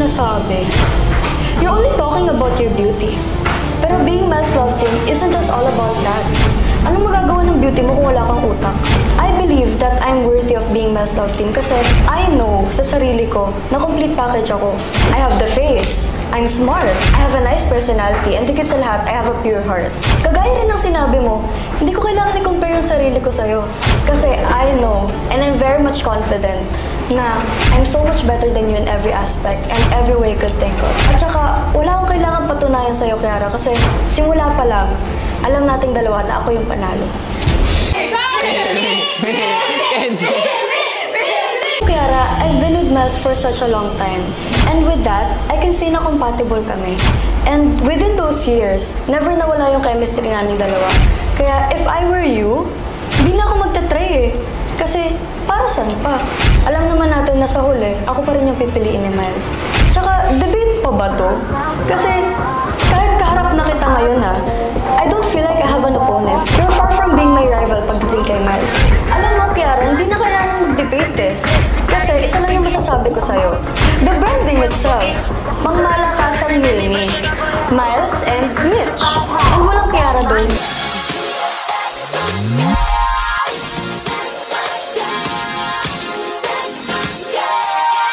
sinasabi? You're only talking about your beauty. Pero being Mel's love team isn't just all about that. Anong magagawa ng beauty mo kung wala kang utak? I believe that I'm worthy of being Mel's love team kasi I know sa sarili ko na complete package ako. I have the face, I'm smart, I have a nice personality, and higit sa lahat, I have a pure heart. Kagaya rin ng sinabi mo, hindi ko kailangan i-compare yung sarili ko sa'yo. Kasi I know, and I'm very much confident, na I'm so much better than you in every aspect and every way you could think of. At saka, wala akong kailangan patunayan sa'yo, Kiara, kasi simula pa lang, alam nating dalawa na ako yung panalo. Kiara, I've been with Mels for such a long time. And with that, I can see na compatible kami. And within those years, never nawala yung chemistry naming dalawa. Kaya if I were you, hindi na ako magta-try eh. Kasi para saan pa? Alam naman natin na sa huli, ako pa rin yung pipiliin ni Miles. Tsaka, debate pa ba to? Kasi kahit kaharap na kita ngayon ha, I don't feel like I have an opponent. You're far from being my rival pagdating kay Miles. Alam mo, Kiara, hindi na kailangan mag-debate eh. Kasi isa lang yung masasabi ko sa'yo. The branding itself, pangmalakasang Milmi, Miles and Mitch. And walang Kiara doon.